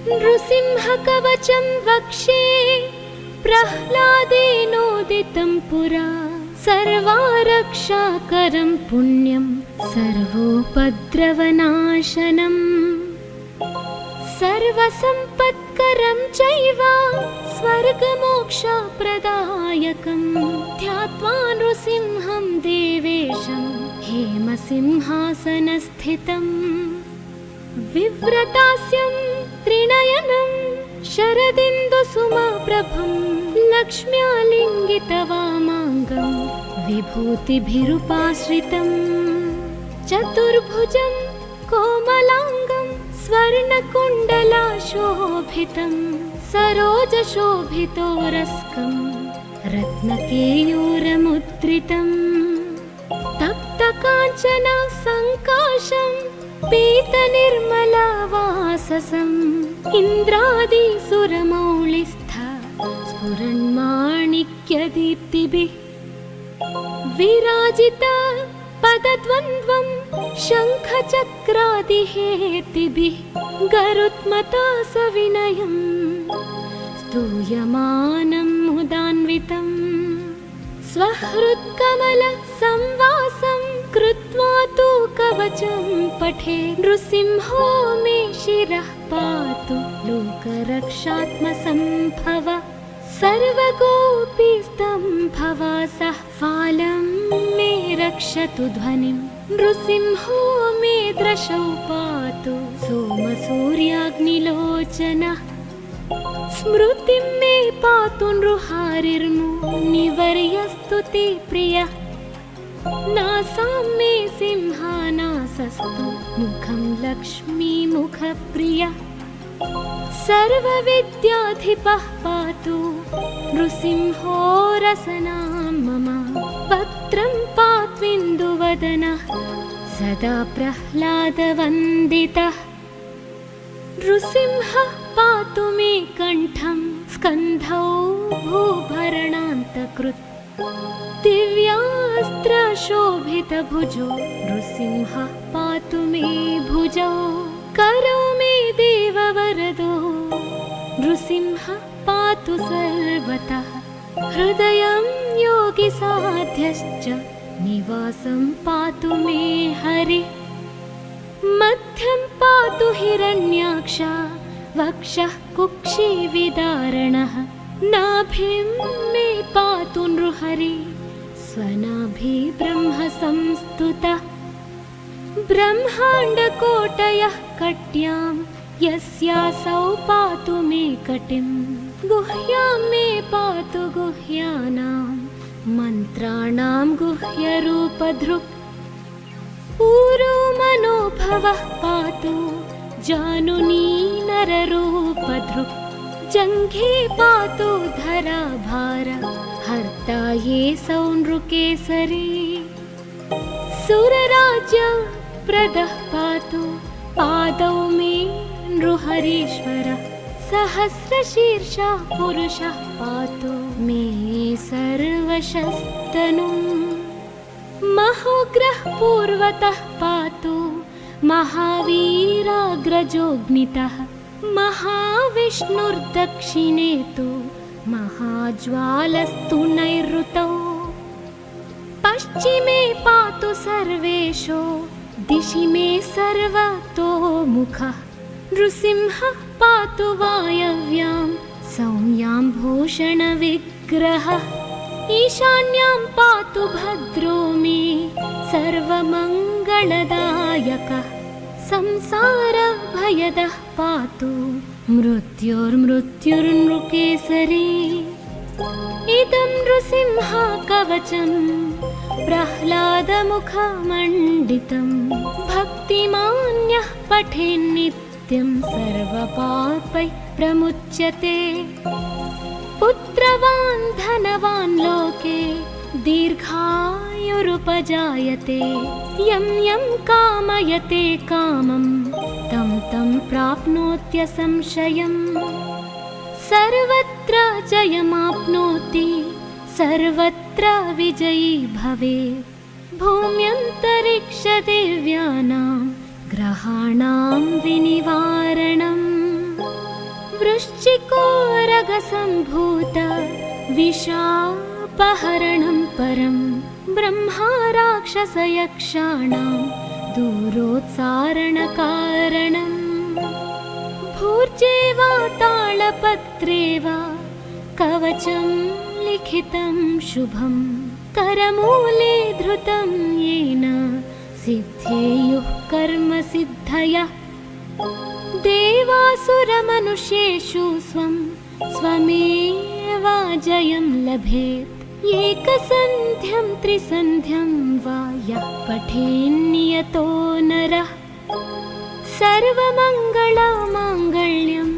नृसिंहकवचं वक्षे प्रह्लादेनोदितं पुरा सर्वारक्षाकरं पुण्यं सर्वोपद्रवनाशनम् सर्वसम्पत्करं चैव स्वर्गमोक्षप्रदायकं ध्यात्वा नृसिंहं देवेशं हेमसिंहासनस्थितम् विव्रतास्यं त्रिनयनं शरदिन्दुसुमप्रभं लक्ष्म्यालिङ्गितवामाङ्गं विभूतिभिरुपाश्रितं चतुर्भुजं कोमलाङ्गं स्वर्णकुण्डलाशोभितं सरोजशोभितोरस्कं रत्नकेयूरमुद्रितं तप्तकाञ्चनसङ्काशं पीतनिर्मलवाससम् इन्द्रादिसुरमौलिस्थ स्फुरन्माणिक्यदीप्तिभिः विराजित पदद्वन्द्वं शङ्खचक्रादिहेतिभिः गरुत्मता सविनयं स्तूयमानं मुदान्वितं स्वहृत्कमलसंवासं कृत्वा तु कवचं पठे नृसिंहो मे शिरः पातु लोकरक्षात्मसम्भव सर्वगोपीस्तम्भवासः फालं मे रक्षतु ध्वनिं नृसिंहो मे दृशौ पातु सोमसूर्याग्निलोचनः स्मृतिं मे पातु नृहारिर्मुनिवर्यस्तु ते प्रियः नासां मे सिंहानासस्तु मुखं लक्ष्मीमुखप्रियः सर्वविद्याधिपः पातु नृसिंहो रसनां मम वक्त्रं पात्विन्दुवदनः सदा प्रह्लादवन्दितः नृसिंहः पातु मे कण्ठं स्कन्धौ भूभरणान्तकृत् दिव्यास्त्रशोभितभुजो नृसिंहः पातु मे भुजौ करौ मे देववरदो नृसिंहः पातु सर्वतः हृदयं योगिसाध्यश्च निवासं पातु मे हरिः मध्यं पातु हिरण्याक्ष वक्षः कुक्षिविदारणः नाभिं मे पातु नृहरि स्वनाभि ब्रह्म संस्तुतः ब्रह्माण्डकोटयः कट्यां यस्यासौ पातु मे कटिं गुह्यां मे पातु गुह्यानां मन्त्राणां गुह्यरूपधृक् ऊरो मनोभवः पातु जानुनी नररूपधृक् जङ्घे पातु धराभार हर्ता ये सौनृकेसरी सुरराज्यप्रदः पातु पादौ मे नृहरीश्वरः सहस्रशीर्षः पुरुषः पातु मे सर्वशस्तनुम् महोग्रः पूर्वतः पातु महावीराग्रजोऽग्नितः महाविष्णुर्दक्षिणे तु महाज्वालस्तु नैऋतौ पश्चिमे पातु सर्वेशो दिशि मे सर्वतोमुखः नृसिंहः पातु वायव्यां सौम्यां भूषणविग्रहः ईशान्यां पातु भद्रो मे सर्वमङ्गलदायकः संसारभयदः पातु मृत्युर्मृत्युर्नृकेसरी इदं नृसिंहकवचं प्रह्लादमुखमण्डितं भक्तिमान्यः पठेन्नित्यं सर्वपापैः प्रमुच्यते पुत्रवान् धनवान् लोके दीर्घायुरुपजायते यं यं कामयते कामं तं तं प्राप्नोत्यसंशयम् सर्वत्र जयमाप्नोति सर्वत्र विजयी भवेत् भूम्यन्तरिक्षदिव्यानां ग्रहाणां विनिवारणम् वृश्चिकोरगसम्भूत विषापहरणं परं ब्रह्मा राक्षसयक्षाणां दूरोत्सारणकारणम् भूर्जे वा तालपत्रे वा कवचं लिखितं शुभं करमूले धृतं येन सिद्धेयुः कर्मसिद्धयः देवासुरमनुष्येषु स्वमेवाजयं लभेत् एकसन्ध्यं त्रिसन्ध्यं वा यः पठेन्नियतो नरः सर्वमङ्गलमाङ्गल्यं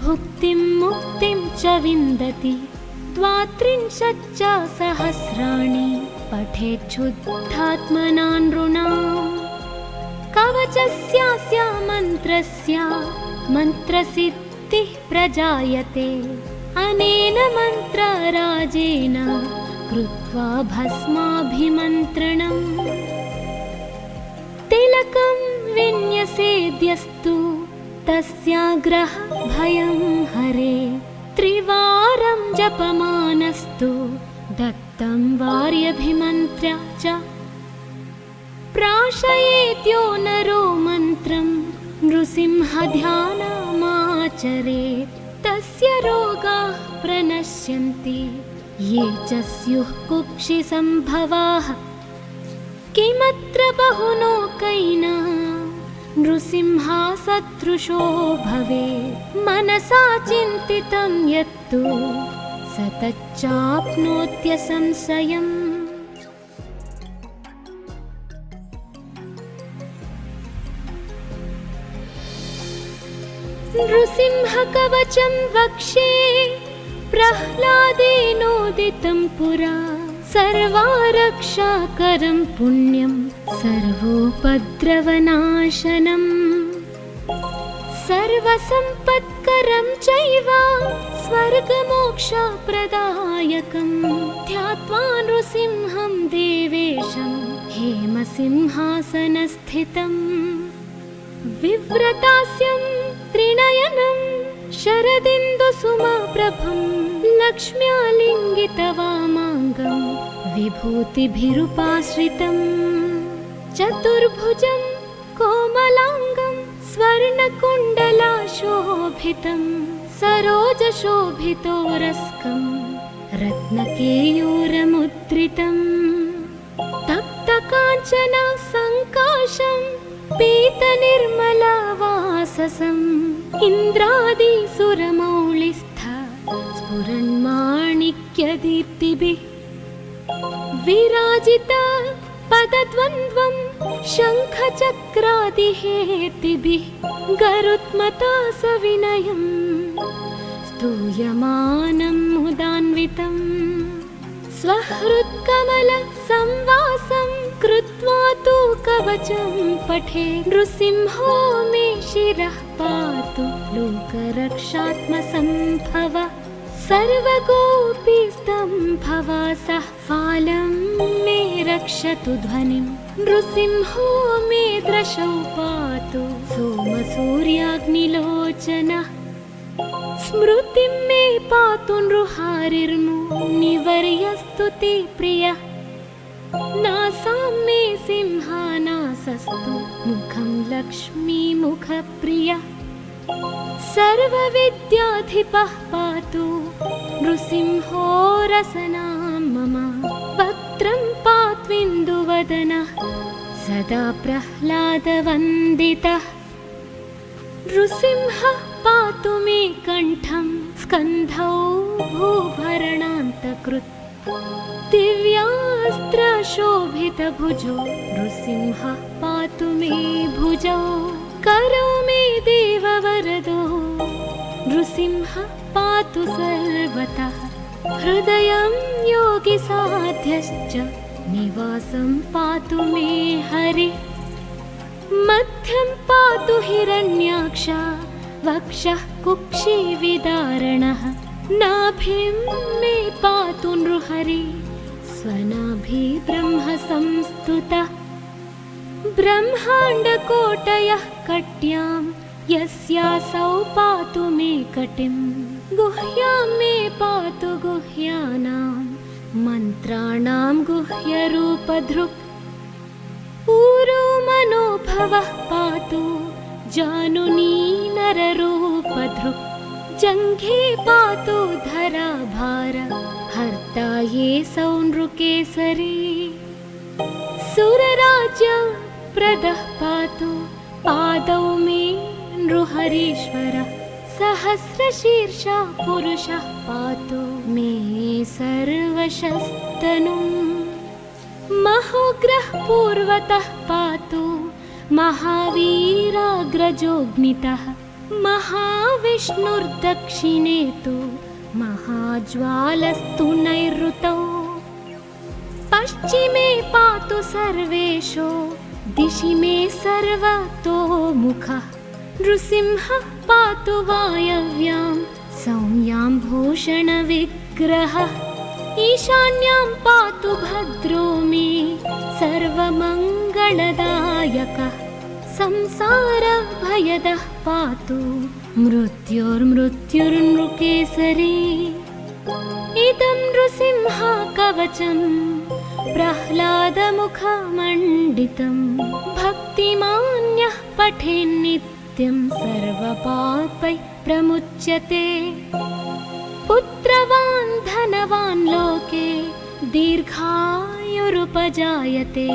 भुक्तिं मुक्तिं च विन्दति 32 सहस्राणि पठेच्छुद्धात्मना नृणाम् कवचस्यास्य मन्त्रस्य मन्त्रसिद्धिः प्रजायते अनेन मन्त्रराजेन कृत्वा भस्माभिमन्त्रणम् तिलकं विन्यसेद्यस्तु तस्याग्रह भयं हरे त्रिवारं जपमानस्तु दत्तं वार्यभिमन्त्र्य च प्राशयेत्यो नरो मन्त्रं नृसिंहध्यानमाचरेत् तस्य रोगाः प्रणश्यन्ति ये च स्युः कुक्षिसम्भवाः किमत्र बहुलोकैना नृसिंहसदृशो भवेत् मनसा चिन्तितं यत्तु स तच्चाप्नोत्यसंशयम् नृसिंहकवचं वक्षे प्रह्लादेनोदितं पुरा सर्वारक्षाकरं पुण्यं सर्वोपद्रवनाशनम् सर्वसम्पत्करं चैव स्वर्गमोक्षप्रदायकं ध्यात्वा नृसिंहं देवेशं हेमसिंहासनस्थितम् विव्रतास्यं त्रिनयनं शरदिन्दुसुमप्रभं लक्ष्म्यालिङ्गितवामाङ्गं विभूतिभिरुपाश्रितं चतुर्भुजं कोमलाङ्गं स्वर्णकुण्डलाशोभितं सरोजशोभितोरस्कं रत्नकेयूरमुद्रितं तप्तकाञ्चन सङ्काशं पीतनिर्मलवाससम् इन्द्रादिसुरमौलिस्थ स्फुरन्माणिक्यदीप्तिभिः विराजित पदद्वन्द्वं शङ्खचक्रादिहेतिभिः गरुत्मता सविनयं स्तूयमानं मुदान्वितं स्वहृत्कमलसंवासं कृत्वा तु कवचं पठे नृसिंहो मे शिरः पातु लोकरक्षात्मसम्भव सर्वगोपीस्तम्भवासः फालं मे रक्षतु ध्वनिं नृसिंहो मे दृशौ पातु सोमसूर्याग्निलोचनः स्मृतिं मे पातु नृहारिर्मुनिवर्यस्तु ते प्रियः नासां मे सिंहानासस्तु मुखं लक्ष्मीमुखप्रियः सर्वविद्याधिपः पातु नृसिंहो रसनां मम वक्त्रं पात्विन्दुवदनः सदा प्रह्लादवन्दितः नृसिंहः पातु मे कण्ठं स्कन्धौ भूभरणान्तकृत् दिव्यास्त्रशोभितभुजो नृसिंहः पातु मे भुजौ करौ मे देववरदो नृसिंहः पातु सर्वतः हृदयं योगिसाध्यश्च निवासं पातु मे हरिः मध्यं पातु हिरण्याक्ष वक्षः कुक्षिविदारणः नाभिं मे पातु नृहरि स्वनाभि ब्रह्म संस्तुतः ब्रह्माण्डकोटयः कट्यां यस्यासौ पातु मे कटिं गुह्यां मे पातु गुह्यानां मन्त्राणां गुह्यरूपधृक् ऊरो मनोभवः पातु जानुनी नररूपधृक् जङ्घे पातु धराभार हर्ता ये सौनृकेसरी सुरराज्य प्रदः पातु पादौ मे नृहरीश्वरः सहस्रशीर्षः पुरुषः पातु मे सर्वशस्तनुम् महोग्रः पूर्वतः पातु महावीराग्रजोऽग्नितः महाविष्णुर्दक्षिणे तु महाज्वालस्तु नैऋतौ पश्चिमे पातु सर्वेषु दिशि मे सर्वतोमुखः नृसिंहः पातु वायव्यां सौम्यां भूषणविग्रहः ईशान्यां पातु भद्रो मे सर्वमङ्गलदायकः संसारभयदः पातु मृत्युर्मृत्युर्नृकेसरी इदं नृसिंह कवचं प्रह्लादमुखमण्डितं भक्तिमान्यः पठेन्नित्यं सर्वपापैः प्रमुच्यते पुत्रवान् धनवान् लोके दीर्घायुरुपजायते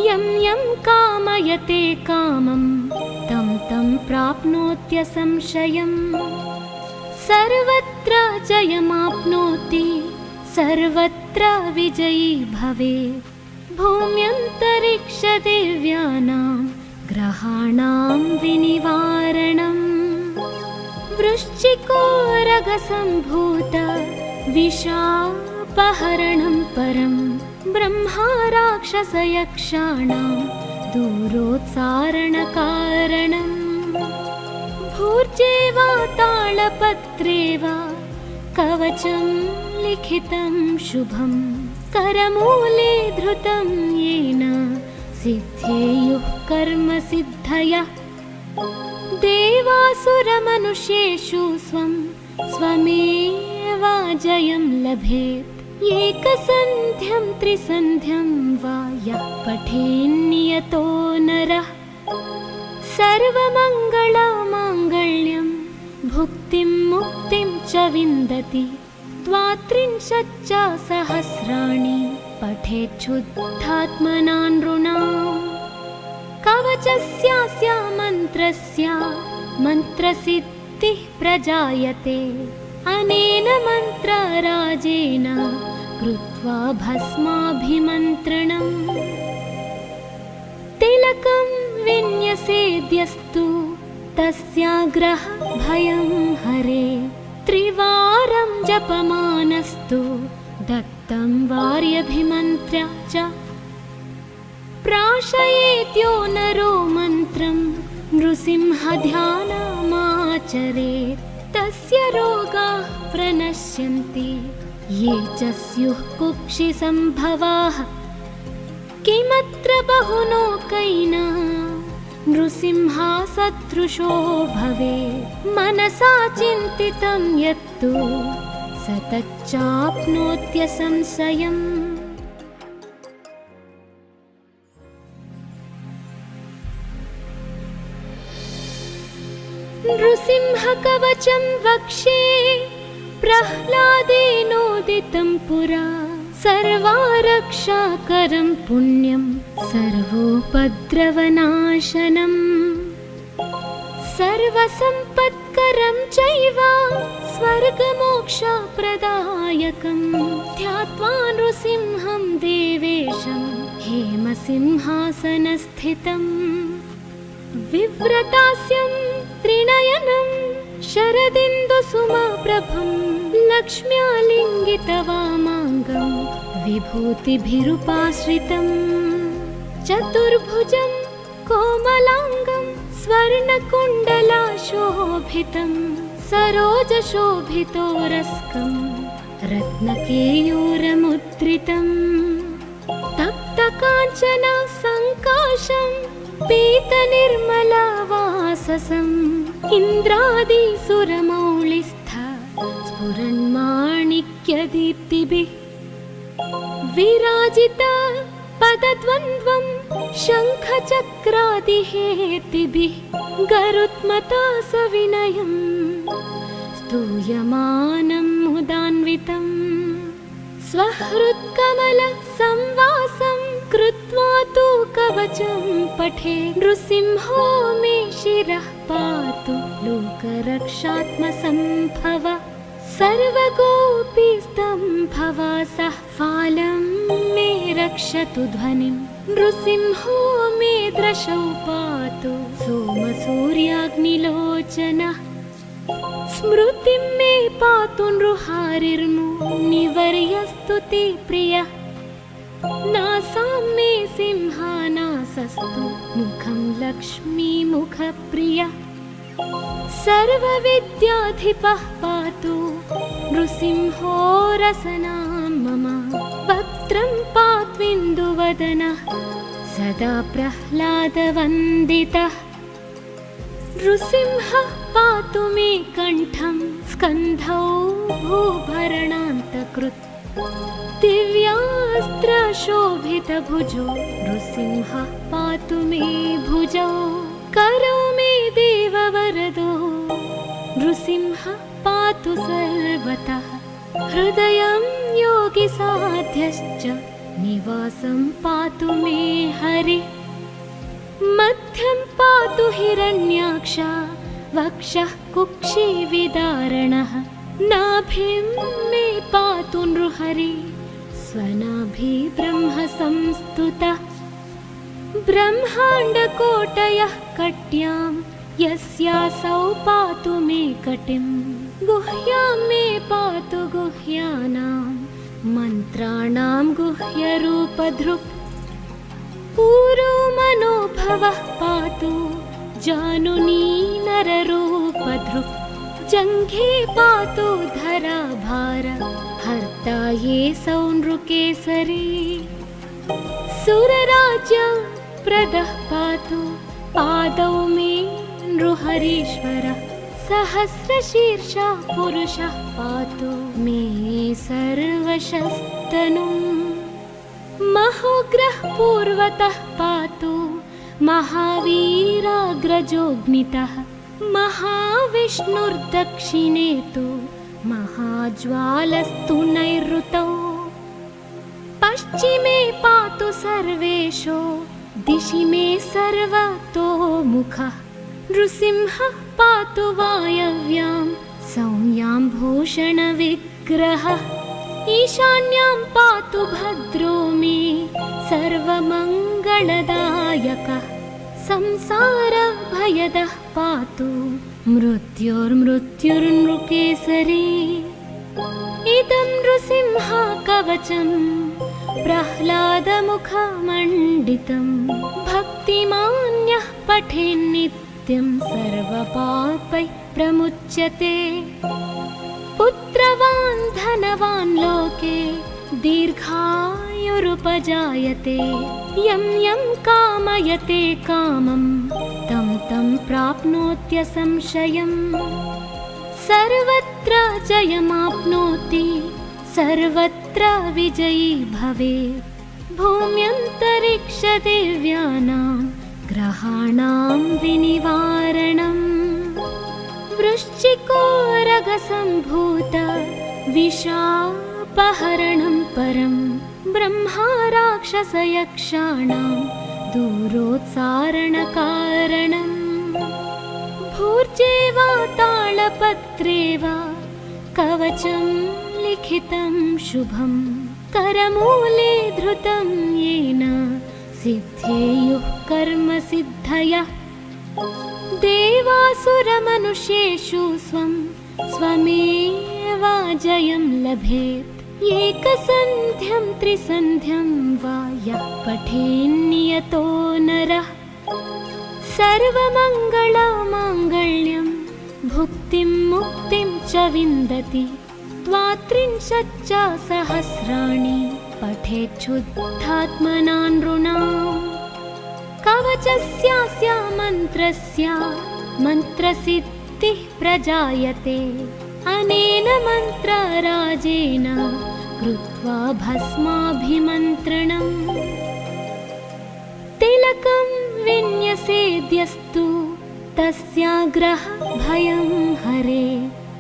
यं यं कामयते कामं तं तं प्राप्नोत्यसंशयम् सर्वत्र जयमाप्नोति सर्वत्र विजयी भवेत् भूम्यन्तरिक्षदिव्यानां ग्रहाणां विनिवारणम् वृश्चिकोरगसम्भूत विषापहरणं परं ब्रह्मा राक्षसयक्षाणां दूरोत्सारणकारणम् भूर्जे वा तालपत्रे वा कवचं लिखितं शुभं करमूले धृतं येन सिद्धेयुः कर्मसिद्धयः देवासुरमनुष्येषु स्वं स्वमेव जयं लभेत् एकसन्ध्यं त्रिसन्ध्यं वा यः पठेन्नियतो नरः सर्वमङ्गलमाङ्गल्यं भुक्तिं मुक्तिं च विन्दति 33 सहस्राणि पठेच्छुद्धात्मना नृणाम् कवचस्यास्य मन्त्रस्य मन्त्रसिद्धिः प्रजायते अनेन मन्त्रराजेन कृत्वा भस्माभिमन्त्रणम् तिलकं विन्यसेद्यस्तु तस्याग्रह भयं हरे त्रिवारं जपमानस्तु दत्तं वार्यभिमन्त्र्य च प्राशयेत्यो नरो मन्त्रं नृसिंहध्यानमाचरेत् तस्य रोगाः प्रणश्यन्ति ये च स्युः कुक्षिसम्भवाः किमत्र बहुलोकैना नृसिंहा सदृशो भवेत् मनसा चिन्तितं यत्तु स तच्चाप्नोत्यसंशयम् नृसिंहकवचं वक्षे प्रह्लादेनोदितं पुरा सर्वारक्षाकरं पुण्यं सर्वोपद्रवनाशनम् सर्वसम्पत्करं चैव स्वर्गमोक्षप्रदायकं ध्यात्वा नृसिंहं देवेशं हेमसिंहासनस्थितम् विव्रतास्यं त्रिनयनं शरदिन्दुसुमप्रभं लक्ष्म्यालिङ्गितवामाङ्गं विभूतिभिरुपाश्रितं चतुर्भुजं कोमलाङ्गं स्वर्णकुण्डलाशोभितं सरोजशोभितोरस्कं रत्नकेयूरमुद्रितं तप्तकाञ्चन सङ्काशं पीतनिर्मलवाससं ससम् इन्द्रादिसुरमौलिस्थ स्फुरन्माणिक्यदीप्तिभिः विराजित पदद्वन्द्वं शङ्खचक्रादिहेतिभिः गरुत्मता सविनयम् स्तूयमानं मुदान्वितम् स्वहृत्कमलसंवासं कृत्वा तु कवचं पठे नृसिंहो मे शिरः पातु लोकरक्षात्मसम्भव सर्वगोपीस्तम्भवासः फालं मे रक्षतु ध्वनिं नृसिंहो मे दृशौ पातु सोमसूर्याग्निलोचनः स्मृतिं मे पातु नृहारिर्मुनिवर्यस्तु ते प्रियः नासां मे सिंहानासस्तु मुखं लक्ष्मीमुखप्रियः सर्वविद्याधिपः पातु नृसिंहो रसनां मम वक्त्रं पात्विन्दुवदनः सदा प्रह्लादवन्दितः नृसिंहः पातु मे कण्ठं स्कन्धौ भूभरणान्तकृत् दिव्यास्त्रशोभितभुजो नृसिंहः पातु मे भुजौ करौ मे देववरदो नृसिंहः पातु सर्वतः हृदयं योगिसाध्यश्च निवासं पातु मे हरिः मध्यं पातु हिरण्याक्ष वक्षः कुक्षिविदारणः नाभिं मे पातु नृहरिः स्वनाभि ब्रह्म संस्तुतः ब्रह्माण्डकोटयः कट्यां यस्यासौ पातु मे कटिं गुह्यां मे पातु गुह्यानां मन्त्राणां गुह्यरूपधृक् पूरो मनोभवः पातु जानुनी नररूपधृक् जङ्घे पातु धराभार हर्ता ये सौ नृकेसरी सुरराज्यप्रदः पातु पादौ मे नृहरीश्वरः सहस्रशीर्षः पुरुषः पातु मे सर्वशस्तनुम् महोग्रः पूर्वतः पातु महावीराग्रजोऽग्नितः महाविष्णुर्दक्षिणे तु महाज्वालस्तु नैऋतौ पश्चिमे पातु सर्वेशो दिशि मे सर्वतोमुखः नृसिंहः पातु वायव्यां सौम्यां भूषणविग्रहः ईशान्यां पातु भद्रो मे सर्वमङ्गलदायकः संसारभयदः पातु मृत्युर्मृत्युर्नृकेसरी इदं नृसिंह कवचं प्रह्लादमुखमण्डितं भक्तिमान्यः पठेन्नित्यं सर्वपापैः प्रमुच्यते पुत्रवान् धनवान् लोके दीर्घायुरुपजायते यं यं कामयते कामं तं तं प्राप्नोत्यसंशयम् सर्वत्र जयमाप्नोति सर्वत्र विजयी भवेत् भूम्यन्तरिक्षदिव्यानां ग्रहाणां विनिवारणम् वृश्चिकोरगसम्भूत विशापहरणं परं ब्रह्मा राक्षसयक्षाणां दूरोत्सारणकारणम् भूर्जे वा तालपत्रे वा कवचं लिखितं शुभं करमूले धृतं येन सिद्धेयुः कर्मसिद्धयः देवासुरमनुष्येषु स्वं स्वमेव जयं लभेत् एकसन्ध्यं त्रिसन्ध्यं वा यः पठेन्नियतो नरः सर्वमङ्गलमाङ्गल्यं भुक्तिं मुक्तिं च विन्दति द्वात्रिंशच्च सहस्राणि पठेच्छुद्धात्मना नृणाम् कवचस्यास्य मन्त्रस्य मन्त्रसिद्धिः प्रजायते अनेन मन्त्रराजेन कृत्वा भस्माभिमन्त्रणम् तिलकं विन्यसेद्यस्तु तस्याग्रह भयं हरे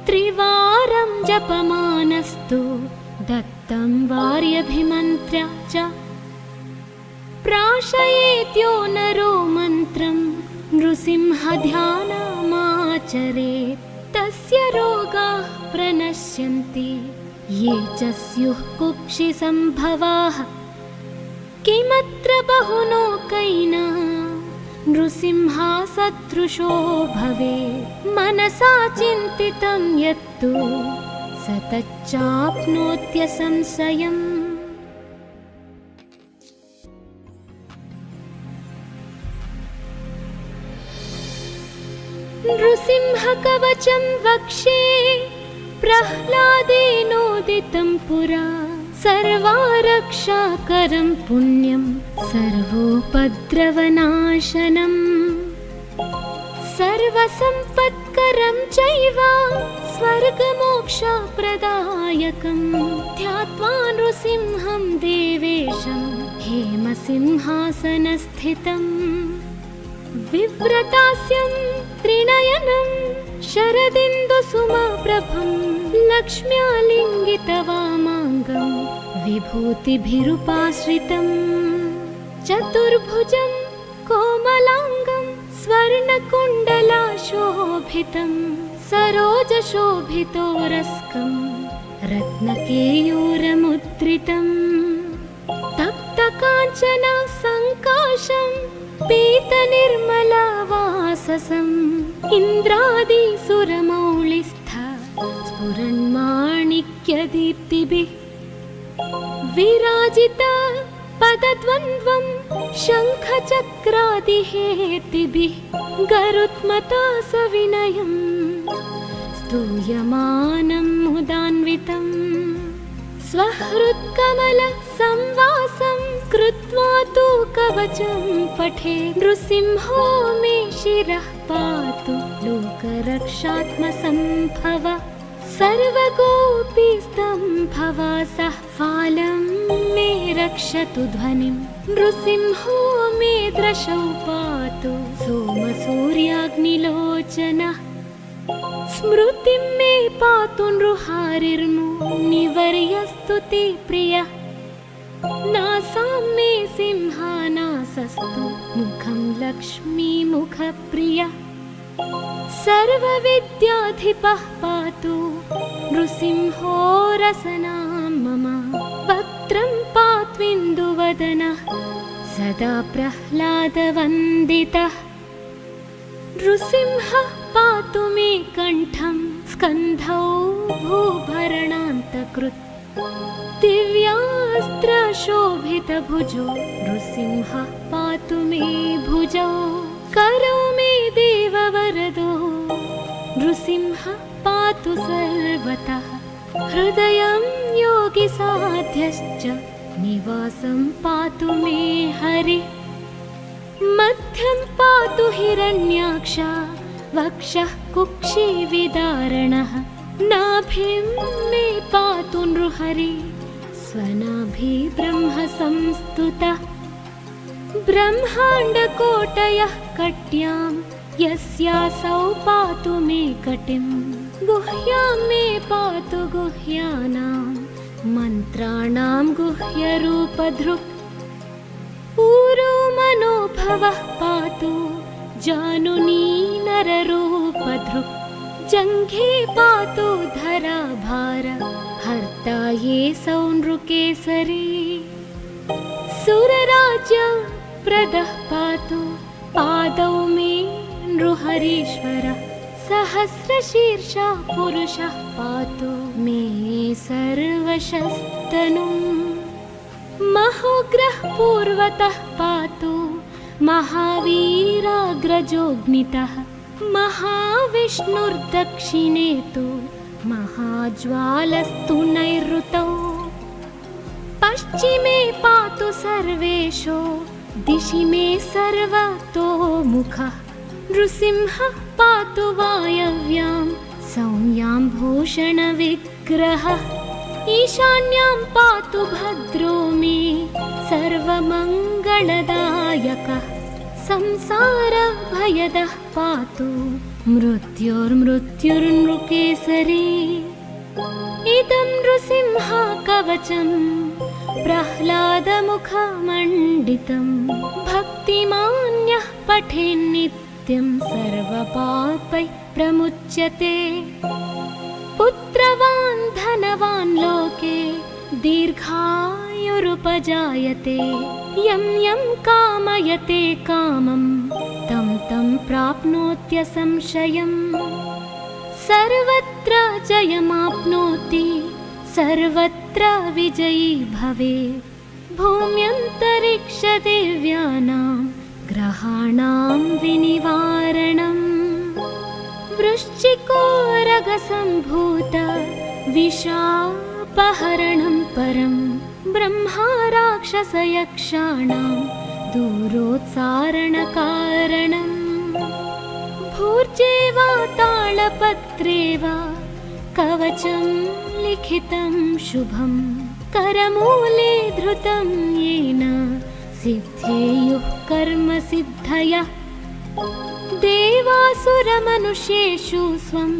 त्रिवारं जपमानस्तु दत्तं वार्यभिमन्त्र्य च प्राशयेत्यो नरो मन्त्रं नृसिंहध्यानमाचरेत् तस्य रोगाः प्रणश्यन्ति ये च स्युः कुक्षिसम्भवाः किमत्र बहुलोकैना नृसिंहसदृशो भवेत् मनसा चिन्तितं यत्तु स तच्चाप्नोत्यसंशयम् नृसिंहकवचं वक्षे प्रह्लादेनोदितं पुरा सर्वारक्षाकरं पुण्यं सर्वोपद्रवनाशनम् सर्वसम्पत्करं चैव स्वर्गमोक्षप्रदायकं ध्यात्वा नृसिंहं देवेशं हेमसिंहासनस्थितम् विव्रतास्यं त्रिनयनं शरदिन्दुसुमप्रभं लक्ष्म्यालिङ्गितवामाङ्गं विभूतिभिरुपाश्रितं चतुर्भुजं कोमलाङ्गं स्वर्णकुण्डलाशोभितं सरोजशोभितोरस्कं रत्नकेयूरमुद्रितं तप्तकाञ्चन सङ्काशं पीतनिर्मलवाससम् इन्द्रादिसुरमौलिस्थ स्फुरन्माणिक्यदीप्तिभिः विराजित पदद्वन्द्वं शङ्खचक्रादिहेतिभिः गरुत्मता सविनयं स्तूयमानं मुदान्वितं स्वहृत्कमलसंवासं कृत्वा तु कवचं पठे नृसिंहो मे शिरः पातु लोकरक्षात्मसम्भव सर्वगोपीस्तम्भवासः फालं मे रक्षतु ध्वनिं नृसिंहो मे दृशौ पातु सोमसूर्याग्निलोचनः स्मृतिं मे पातु नृहारिर्मुनिवर्यस्तु ते प्रियः नासां मे सिंहानासस्तु मुखं लक्ष्मीमुखप्रियः सर्वविद्याधिपः पातु नृसिंहो रसनां मम वक्त्रं पात्विन्दुवदनः सदा प्रह्लादवन्दितः नृसिंहः पातु मे कण्ठं स्कन्धौ भूभरणान्तकृत् दिव्यास्त्रशोभितभुजो नृसिंहः पातु मे भुजौ करौ मे देववरदो नृसिंहः पातु सर्वतः हृदयं योगिसाध्यश्च निवासं पातु मे हरिः मध्यं पातु हिरण्याक्ष वक्षः कुक्षिविदारणः नाभिं मे पातु नृहरि स्वनाभि ब्रह्म संस्तुतः ब्रह्माण्डकोटयः कट्यां यस्यासौ पातु मे कटिं गुह्यां मे पातु गुह्यानां मन्त्राणां गुह्यरूपधृक् ऊरो मनोभवः पातु जानुनी नररूपधृक् जङ्घे पातु धराभार हर्ता ये सौनृकेसरी सुरराज्यप्रदः पातु पादौ मे नृहरीश्वरः सहस्रशीर्षः पुरुषः पातु मे सर्वशस्तनुम् महोग्रः पूर्वतः पातु महावीराग्रजोऽग्नितः महाविष्णुर्दक्षिणे तु महाज्वालस्तु नैऋतौ पश्चिमे पातु सर्वेशो दिशि मे सर्वतो मुखः नृसिंहः पातु वायव्यां सौम्यां भूषणविग्रहः ईशान्यां पातु भद्रो मे सर्वमङ्गलदायकः संसारभयदः पातु मृत्युर्मृत्युर्नृकेसरी इदं नृसिंहकवचं प्रह्लादमुखमण्डितं भक्तिमान्यः पठेन्नित्यं सर्वपापैः प्रमुच्यते पुत्रवान् धनवान् लोके दीर्घायुरुपजायते यं यं कामयते कामं तं तं प्राप्नोत्यसंशयम् सर्वत्र जयमाप्नोति सर्वत्र विजयी भवेत् भूम्यन्तरिक्षदिव्यानां ग्रहाणां विनिवारणम् वृश्चिकोरगसम्भूत विशापहरणं परं ब्रह्मा राक्षसयक्षाणां दूरोत्सारणकारणम् भूर्जे वा तालपत्रे वा कवचं लिखितं शुभं करमूले धृतं येन सिद्धेयुः कर्मसिद्धयः देवासुरमनुष्येषु स्वं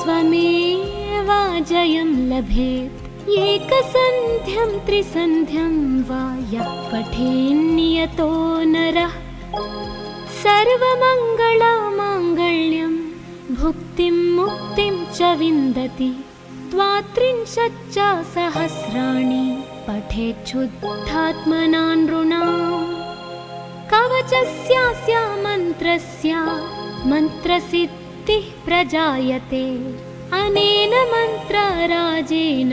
स्वमेव जयं लभेत् एकसन्ध्यं त्रिसन्ध्यं वा यः पठेन्नियतो नरः सर्वमङ्गलमाङ्गल्यं भुक्तिं मुक्तिं च विन्दति द्वात्रिंशच्च सहस्राणि पठेच्छुद्धात्मना नृणाम् कवचस्यास्य मन्त्रस्य मन्त्रसिद्धिः प्रजायते अनेन मन्त्रराजेन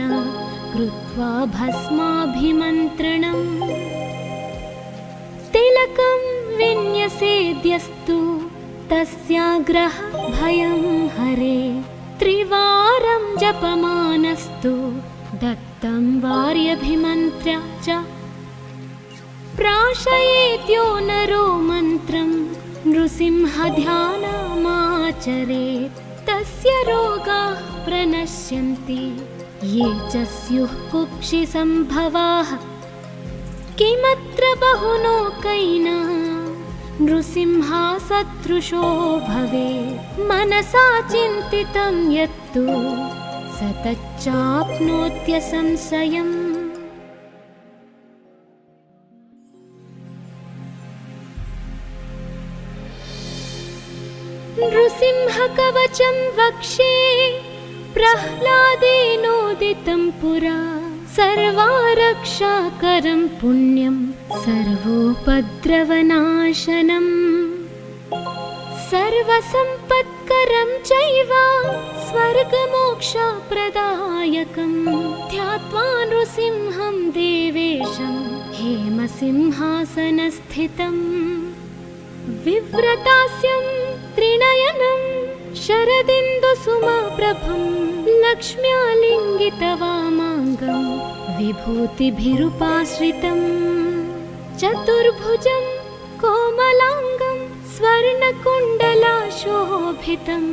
कृत्वा भस्माभिमन्त्रणम् तिलकं विन्यसेद्यस्तु तस्याग्रहभयं हरे त्रिवारं जपमानस्तु दत्तं वार्यभिमन्त्र्य च प्राशयेद्यो नरो मन्त्रं नृसिंहध्यानमाचरेत् तस्य रोगाः प्रणश्यन्ति ये च स्युः कुक्षिसम्भवाः किमत्र बहुलोकैना नृसिंहसदृशो भवेत् मनसा चिन्तितं यत्तु स तच्चाप्नोत्यसंशयम् नृसिंहकवचं वक्षे प्रह्लादेनोदितं पुरा सर्वारक्षाकरं पुण्यं सर्वोपद्रवनाशनम् सर्वसम्पत्करं चैव स्वर्गमोक्षप्रदायकं ध्यात्वा नृसिंहं देवेशं हेमसिंहासनस्थितम् विव्रतास्यं त्रिनयनं शरदिन्दुसुमप्रभं लक्ष्म्यालिङ्गितवामाङ्गं विभूतिभिरुपाश्रितं चतुर्भुजं कोमलाङ्गं स्वर्णकुण्डलाशोभितं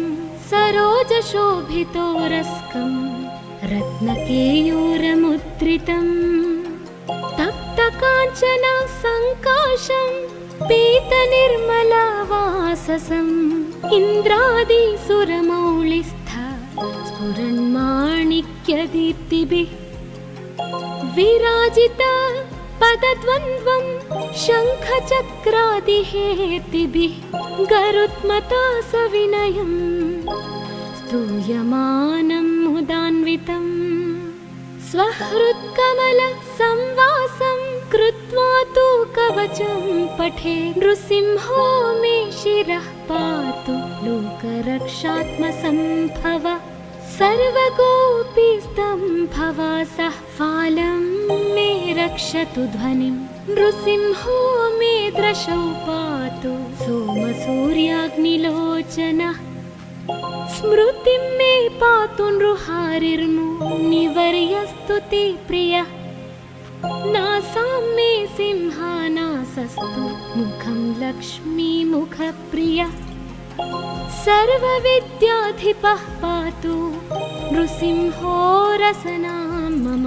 सरोजशोभितोरस्कं रत्नकेयूरमुद्रितं तप्तकाञ्चन सङ्काशं पीतनिर्मलवाससम् इन्द्रादिसुरमौलिस्थ स्फुरन्माणिक्यदीप्तिभिः विराजित पदद्वन्द्वं शङ्खचक्रादिहेतिभिः गरुत्मता सविनयं स्तूयमानं मुदान्वितं स्वहृत्कमलसंवासं कृत्वा तु कवचं पठे नृसिंहो मे शिरः पातु लोकरक्षात्मसम्भव सर्वगोपीस्तम्भवासः फालं मे रक्षतु ध्वनिं नृसिंहो मे दृशौ पातु सोमसूर्याग्निलोचनः स्मृतिं मे पातु नृहारिर्मुनिवर्यस्तु ते प्रियः नासां मे सिंहानासस्तु मुखं लक्ष्मीमुखप्रियः सर्वविद्याधिपः पातु नृसिंहो रसनां मम।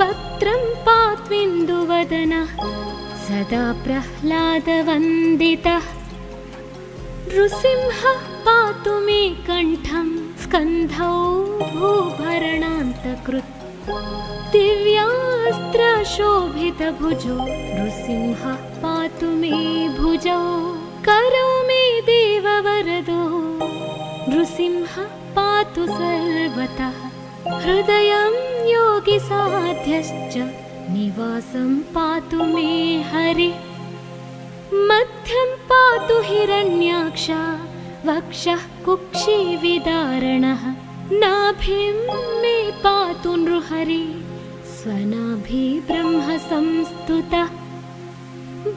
वक्त्रं पात्विन्दुवदनः सदा प्रह्लादवन्दितः। नृसिंहः पातु मे कण्ठं स्कन्धौ भूभरणान्तकृत्। दिव्यास्त्रशोभितभुजो नृसिंहः पातु मे भुजौ। करौ मे देववरदो नृसिंहः पातु सर्वतः। हृदयं योगिसाध्यश्च निवासं पातु मे हरिः। मध्यं पातु हिरण्याक्ष वक्षः कुक्षिविदारणः। नाभिं मे पातु नृहरिः स्वनाभि ब्रह्म संस्तुतः।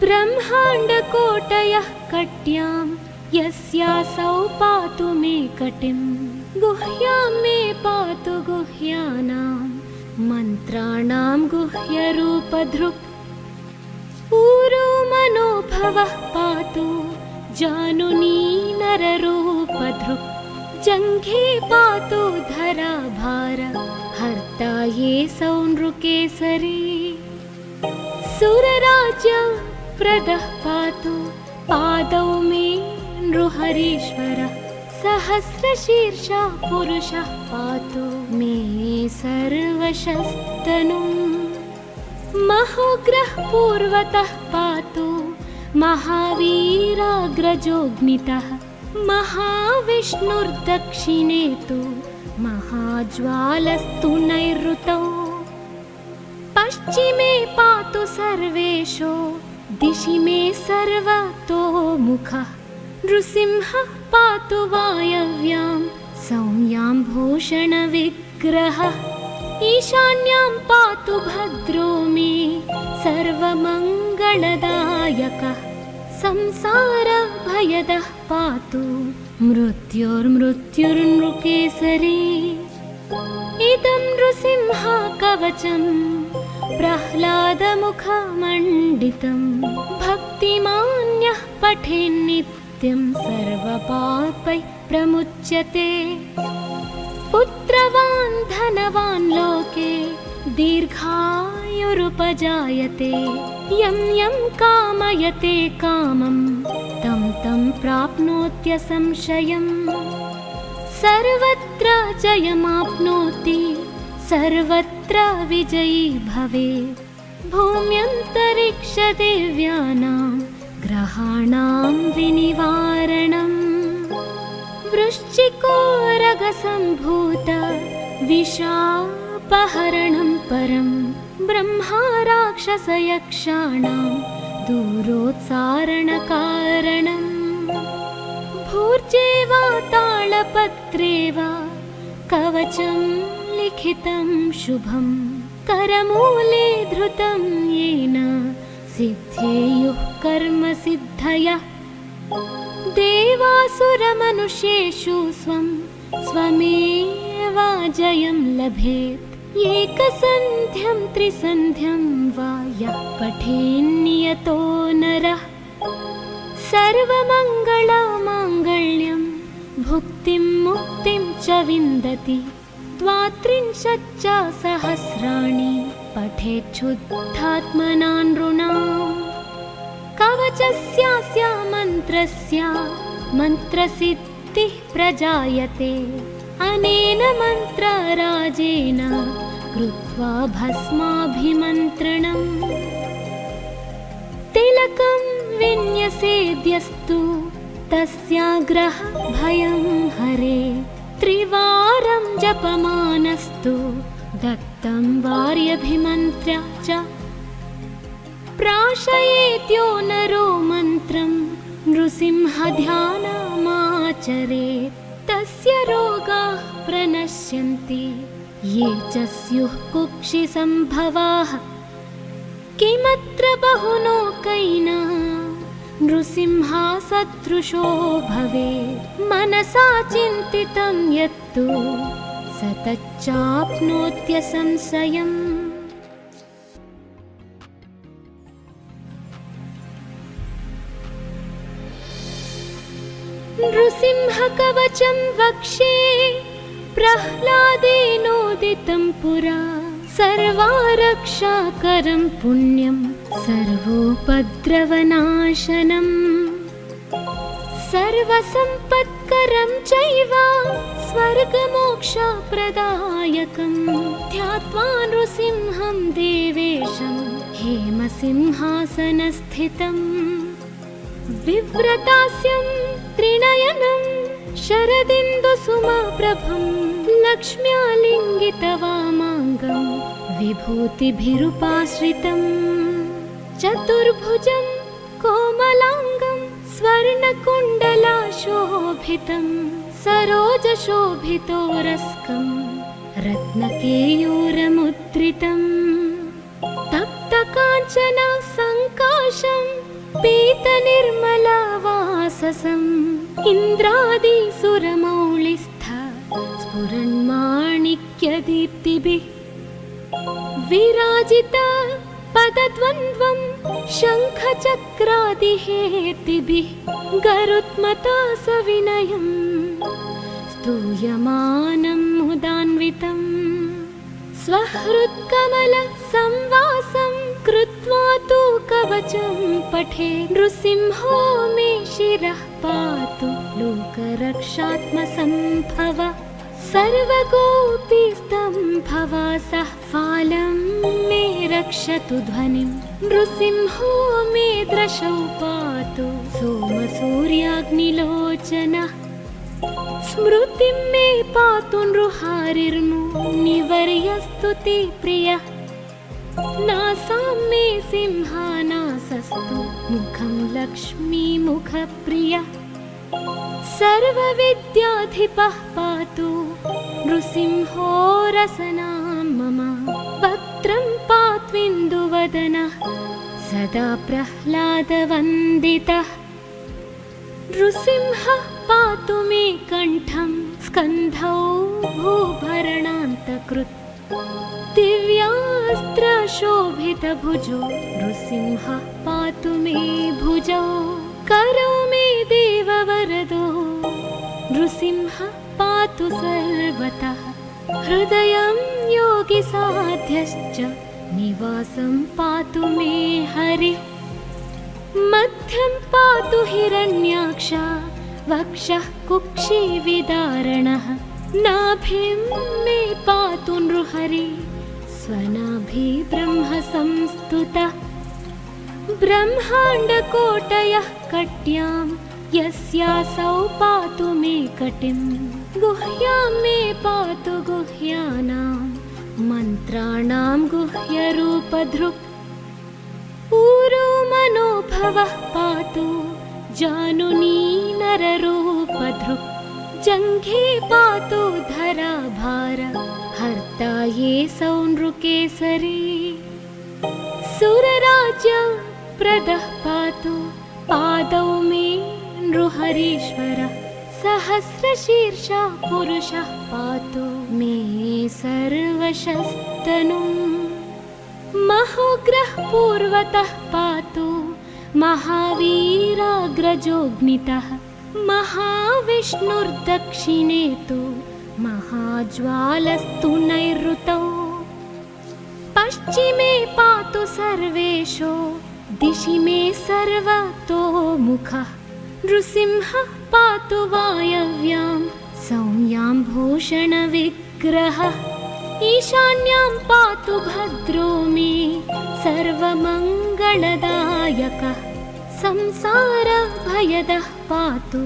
ब्रह्माण्डकोटयः कट्यां यस्यासौ पातु मे कटिं। गुह्यां मे पातु गुह्यानां मन्त्राणां गुह्यरूपधृक्। ऊरो मनोभवः पातु जानुनी नररूपधृक्। जङ्घे पातु धराभार हर्ता ये सौ नृकेसरी। सुरराज्यप्रदः पातु पादौ मे नृहरीश्वरः। सहस्रशीर्षः पुरुषः पातु मे सर्वशस्तनुम्। महोग्रः पूर्वतः पातु महावीराग्रजोऽग्नितः। महाविष्णुर्दक्षिणे तु महाज्वालस्तु नैऋतौ। पश्चिमे पातु सर्वेशो दिशि मे सर्वतोमुखः। नृसिंहः पातु वायव्यां सौम्यां भूषणविग्रहः। ईशान्यां पातु भद्रो मे सर्वमङ्गलदायकः। संसारभयदः पातु मृत्युर्मृत्युर्नृकेसरी। इदं नृसिंह कवचं प्रह्लादमुखमण्डितं। भक्तिमान्यः पठेन्नित्यं सर्वपापैः प्रमुच्यते। पुत्रवान् धनवान् लोके दीर्घायुरुपजायते। यं यं कामयते कामं तं तं प्राप्नोत्यसंशयम्। सर्वत्र जयमाप्नोति सर्वत्र विजयी भवेत्। भूम्यन्तरिक्षदेव्यानां ग्रहाणां विनिवारणम्। वृश्चिकोरगसम्भूत विशापहरणं परं। ब्रह्मा राक्षसयक्षाणां दूरोत्सारणकारणम्। भूर्जे वा तालपत्रे वा कवचं लिखितं शुभं। करमूले धृतं येन सिद्धेयुः कर्मसिद्धयः। देवासुरमनुष्येषु स्वं स्वमेव जयं लभेत्। एकसन्ध्यं त्रिसन्ध्यं वा यः पठेन्नियतो नरः। सर्वमङ्गलमाङ्गल्यं भुक्तिं मुक्तिं च विन्दति। 32 सहस्राणि पठेच्छुद्धात्मना नृणाम्। कवचस्यास्य मन्त्रस्य मन्त्रसिद्धिः प्रजायते। अनेन मन्त्रराजेन कृत्वा भस्माभिमन्त्रणम्। तिलकं विन्यसेद्यस्तु तस्याग्रह भयं हरे। त्रिवारं जपमानस्तु दत्तं वार्यभिमन्त्र्य च। प्राशयेत्यो नरो मन्त्रं नृसिंहध्यानमाचरेत्। तस्य रोगाः प्रणश्यन्ति ये च स्युः कुक्षिसम्भवाः। किमत्र बहुलोकैना नृसिंहा सदृशो भवेत्। मनसा चिन्तितं यत्तु स तच्चाप्नोत्यसंशयम्। नृसिंहकवचं वक्षे प्रह्लादेनोदितं पुरा सर्वारक्षाकरं पुण्यं सर्वोपद्रवनाशनम् सर्वसम्पत्करं चैव स्वर्गमोक्षप्रदायकं ध्यात्वा नृसिंहं देवेशं हेमसिंहासनस्थितम् विव्रतास्यं त्रिनयनं शरदिन्दुसुमप्रभं लक्ष्म्यालिङ्गितवामाङ्गं विभूतिभिरुपाश्रितं चतुर्भुजं कोमलाङ्गं स्वर्णकुण्डलाशोभितं सरोजशोभितोरस्कं रत्नकेयूरमुद्रितं तप्तकाञ्चन सङ्काशं पीतनिर्मलवाससम् इन्द्रादिसुरमौलिस्थ स्फुरन्माणिक्यदीप्तिभिः विराजित पदद्वन्द्वं शङ्खचक्रादिहेतिभिः गरुत्मता सविनयं स्तूयमानं मुदान्वितं स्वहृत्कमलसंवासं कृत्वा तु कवचं पठे नृसिंहो मे शिरः पातु लोकरक्षात्मसम्भव सर्वगोपीस्तम्भवासः फालं मे रक्षतु ध्वनिं नृसिंहो मे दृशौ पातु सोमसूर्याग्निलोचनः स्मृतिं मे पातु नृहारिर्मुनिवर्यस्तुतिप्रियः नासां मे सिंहानासस्तु मुखं लक्ष्मीमुखप्रियः सर्वविद्याधिपः पातु नृसिंहो रसनां मम वक्त्रं पात्विन्दुवदनः सदा प्रह्लादवन्दितः नृसिंहः पातु मे कण्ठं स्कन्धौ भूभरणान्तकृत् दिव्यास्त्रशोभितभुजो नृसिंहः पातु मे भुजौ करौ मे देववरदो नृसिंहः पातु सर्वतः हृदयं योगिसाध्यश्च निवासं पातु मे हरिः मध्यं पातु हिरण्याक्ष वक्षः कुक्षिविदारणः नाभिं मे पातु नृहरिः स्वनाभि ब्रह्मसंस्तुतः ब्रह्माण्डकोटयः कट्यां यस्यासौ पातु मे कटिं गुह्यां मे पातु गुह्यानां मन्त्राणां गुह्यरूपधृक् ऊरो मनोभवः पातु जानुनी नररूपधृक् जङ्घे पातु धराभार हर्ता ये सौ नृकेसरी सुरराज्य प्रदः पातु पादौ मे नृहरीश्वरः सहस्रशीर्षः पुरुषः पातु मे सर्वशस्तनुम् महोग्रः पूर्वतः पातु महावीराग्रजोऽग्नितः महाविष्णुर्दक्षिणे तु महाज्वालस्तु नैऋतौ पश्चिमे पातु सर्वेशो दिशि मे सर्वतोमुखः नृसिंहः पातु वायव्यां सौम्यां भूषणविग्रहः ईशान्यां पातु भद्रो मे सर्वमङ्गलदायकः संसारभयदः पातु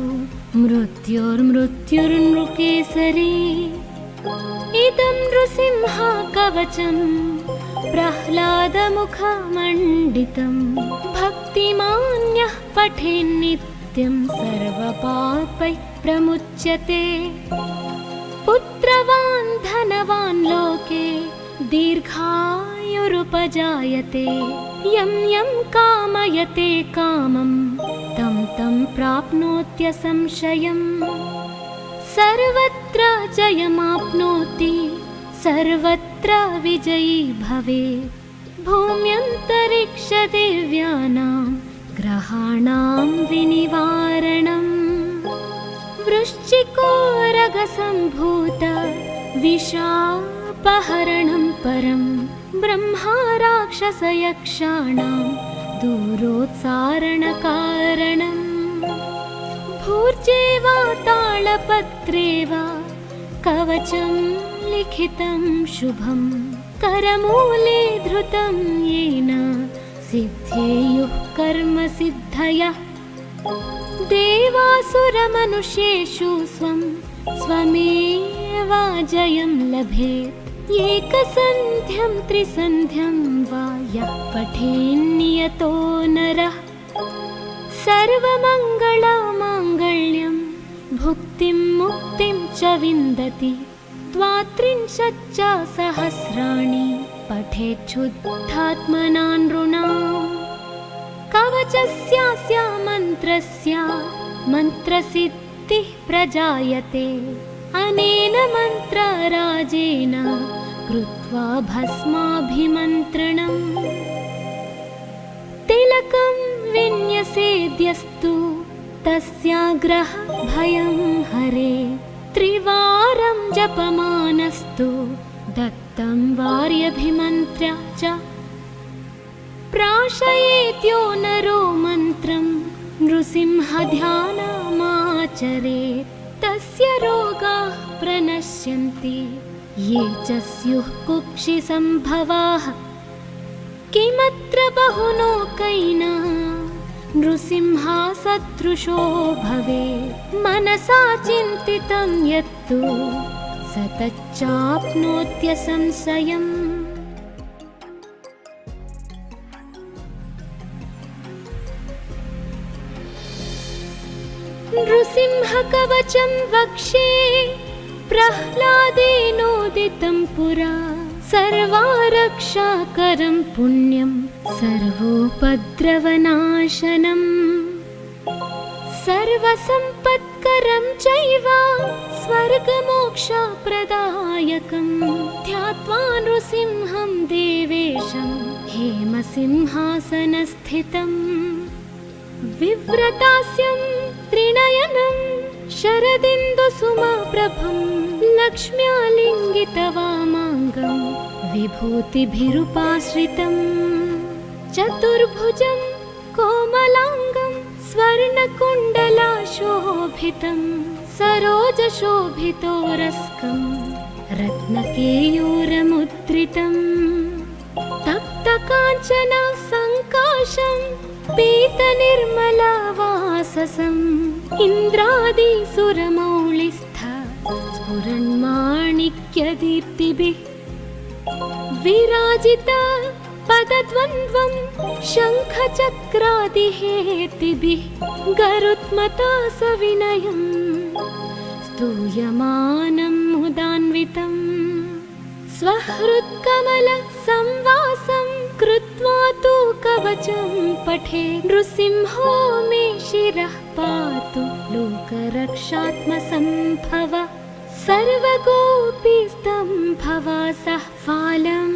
मृत्युर्मृत्युर्नृकेसरी इदं नृसिंहकवचं प्रह्लादमुखमण्डितं भक्तिमान्यः पठेन्नित्यं सर्वपापैः प्रमुच्यते पुत्रवान् धनवान् लोके दीर्घायुरुपजायते यं यं कामयते कामं तं तं प्राप्नोत्यसंशयम् सर्वत्र जयमाप्नोति सर्वत्र विजयी भवेत् भूम्यन्तरिक्षदिव्यानां ग्रहाणां विनिवारणम् वृश्चिकोरगसम्भूत विषापहरणं परं ब्रह्मा राक्षसयक्षाणां दूरोत्सारणकारणम् भूर्जे वा तालपत्रे वा कवचं लिखितं शुभं करमूले धृतं येन सिद्धेयुः कर्मसिद्धयः देवासुरमनुष्येषु स्वमेवाजयं लभेत् एकसन्ध्यं त्रिसन्ध्यं वा यः पठेन्नियतो नरः सर्वमङ्गलमाङ्गल्यं भुक्तिं मुक्तिं च विन्दति 32 सहस्राणि पठेच्छुद्धात्मना नृणाम् कवचस्यास्य मन्त्रस्य मन्त्रसिद्धिः प्रजायते अनेन मन्त्रराजेन कृत्वा भस्माभिमन्त्रणम् तिलकं विन्यसेद्यस्तु तस्याग्रह भयं हरे त्रिवारं जपमानस्तु दत्तं वार्यभिमन्त्र्य च प्राशयेत्यो नरो मन्त्रं नृसिंहध्यानमाचरेत् तस्य रोगाः प्रणश्यन्ति ये च स्युः कुक्षिसम्भवाः किमत्र बहुलोकैना नृसिंहा सदृशो भवेत् मनसा चिन्तितं यत्तु स तच्चाप्नोत्यसंशयम् नृसिंहकवचं वक्षे प्रह्लादेनोदितं पुरा सर्वारक्षाकरं पुण्यं सर्वोपद्रवनाशनम् सर्वसम्पत्करं चैव स्वर्गमोक्षप्रदायकं ध्यात्वा नृसिंहं देवेशं हेमसिंहासनस्थितम् विव्रतास्यं त्रिनयनं शरदिन्दुसुमप्रभं लक्ष्म्यालिङ्गितवामाङ्गं विभूतिभिरुपाश्रितं चतुर्भुजं कोमलाङ्गं स्वर्णकुण्डलाशोभितं सरोजशोभितोरस्कं रत्नकेयूरमुद्रितं तप्तकाञ्चन सङ्काशं पीतनिर्मलवाससम् इन्द्रादिसुरमौलिस्थ स्फुरन्माणिक्यदीप्तिभिः विराजित पदद्वन्द्वं शङ्खचक्रादिहेतिभिः गरुत्मता सविनयं स्तूयमानं मुदान्वितं स्वहृत्कमलसंवासं कृत्वा तु कवचं पठे नृसिंहो मे शिरः पातु लोकरक्षात्मसम्भव सर्वगोपीस्तम्भवासः फालं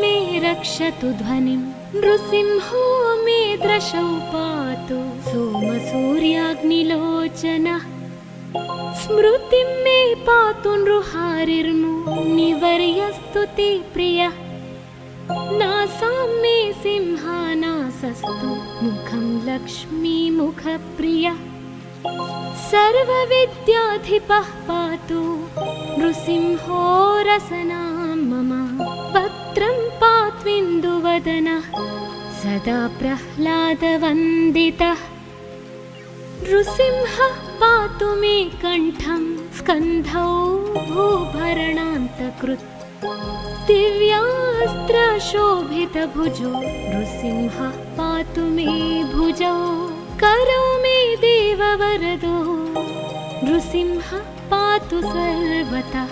मे रक्षतु ध्वनिं नृसिंहो मे दृशौ पातु सोमसूर्याग्निलोचनः स्मृतिं मे पातु नृहारिर्मुनिवर्यस्तु ते प्रियः नासां मे सिंहानासस्तु मुखं लक्ष्मीमुखप्रियः सर्वविद्याधिपः पातु नृसिंहो रसनां मम वक्त्रं पात्विन्दुवदनः सदा प्रह्लादवन्दितः नृसिंहः पातु मे कण्ठं स्कन्धौ भूभरणान्तकृत् दिव्यास्त्रशोभितभुजो नृसिंहः पातु मे भुजौ करौ मे देववरदो नृसिंहः पातु सर्वतः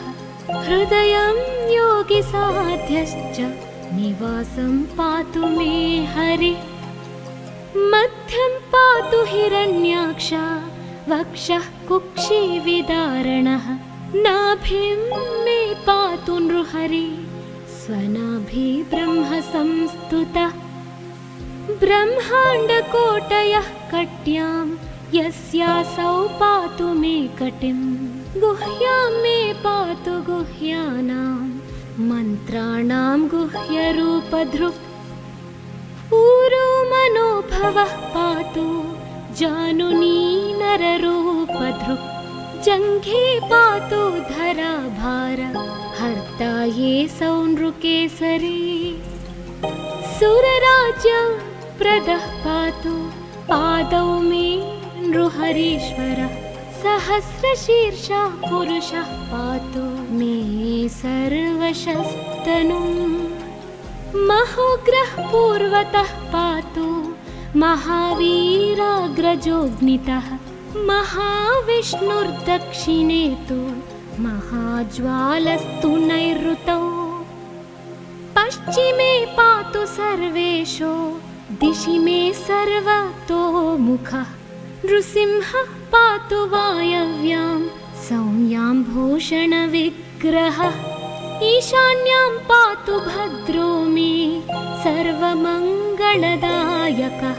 हृदयं योगिसाध्यश्च निवासं पातु मे हरिः मध्यं पातु हिरण्याक्ष वक्षः कुक्षिविदारणः नाभिं मे पातु नृहरि स्वनाभि ब्रह्म संस्तुतः ब्रह्माण्डकोटयः कट्यां यस्यासौ पातु मे कटिं गुह्यां मे पातु गुह्यानां मन्त्राणां गुह्यरूपधृक् ऊरो मनोभवः पातु जानुनी नररूपधृक् जङ्घे पातु धराभार हर्ता ये सौनृकेसरी सुरराज्यप्रदः पातु पादौ मे नृहरीश्वरः सहस्रशीर्षः पुरुषः पातु मे सर्वशस्तनुम् महोग्रः पूर्वतः पातु महावीराग्रजोऽग्नितः महाविष्णुर्दक्षिणे तु महाज्वालस्तु नैऋतौ पश्चिमे पातु सर्वेषु दिशि मे सर्वतोमुखः नृसिंहः पातु वायव्यां सौम्यां भूषणविग्रहः ईशान्यां पातु भद्रो मे सर्वमङ्गलदायकः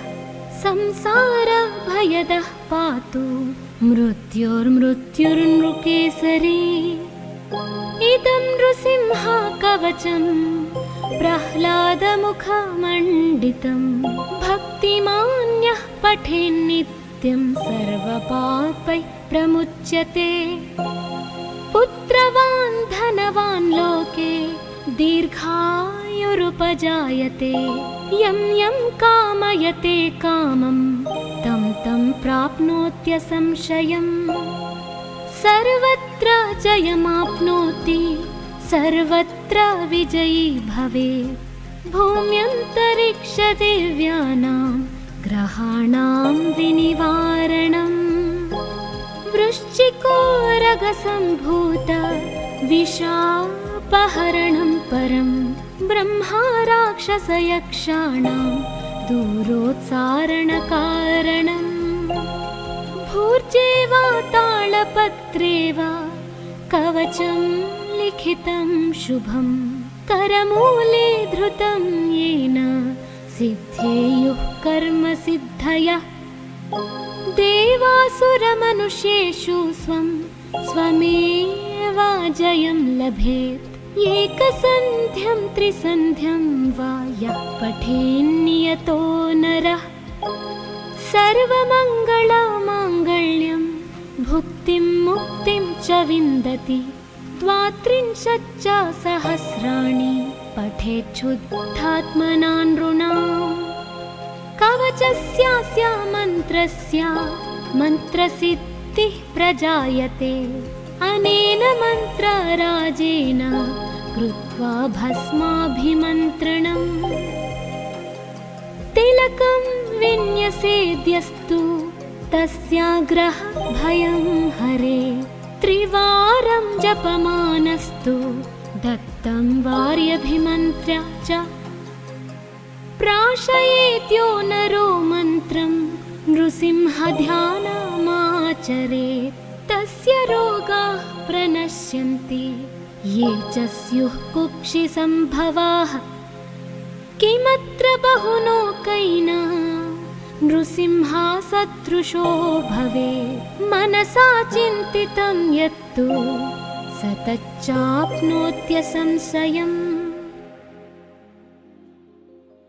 संसारभयदः पातु मृत्युर्मृत्युर्नृकेसरी इदं नृसिंह कवचं प्रह्लादमुखमण्डितं भक्तिमान्यः पठेन्नित्यं सर्वपापैः प्रमुच्यते पुत्रवान् धनवान् लोके दीर्घायुरुपजायते यं यं कामयते कामं तं तं प्राप्नोत्यसंशयम् सर्वत्र जयमाप्नोति सर्वत्र विजयी भवेत् भूम्यन्तरिक्षदिव्यानां ग्रहाणां विनिवारणम् वृश्चिकोरगसम्भूत विषापहरणं परं ब्रह्मा राक्षसयक्षाणां दूरोत्सारणकारणम् भूर्जे वा तालपत्रे वा कवचं लिखितं शुभं करमूले धृतं येन सिद्धेयुः कर्मसिद्धयः देवासुरमनुष्येषु स्वं स्वमेव जयं लभेत् एकसन्ध्यं त्रिसन्ध्यं वा यः पठेन्नियतो नरः सर्वमङ्गलमाङ्गल्यं भुक्तिं मुक्तिं च विन्दति 32 सहस्राणि पठेच्छुद्धात्मना नृणाम् कवचस्यास्य मन्त्रस्य मन्त्रसिद्धिः प्रजायते अनेन मन्त्रराजेन कृत्वा भस्माभिमन्त्रणम् तिलकं विन्यसेद्यस्तु तस्याग्रहभयं हरे त्रिवारं जपमानस्तु दत्तं वार्यभिमन्त्र्य च प्राशयेत्यो नरो मन्त्रं नृसिंहध्यानमाचरेत् तस्य रोगाः प्रणश्यन्ति ये च स्युः कुक्षिसम्भवाः किमत्र बहुलोकैना नृसिंहसदृशो भवेत् मनसा चिन्तितं यत्तु स तच्चाप्नोत्यसंशयम्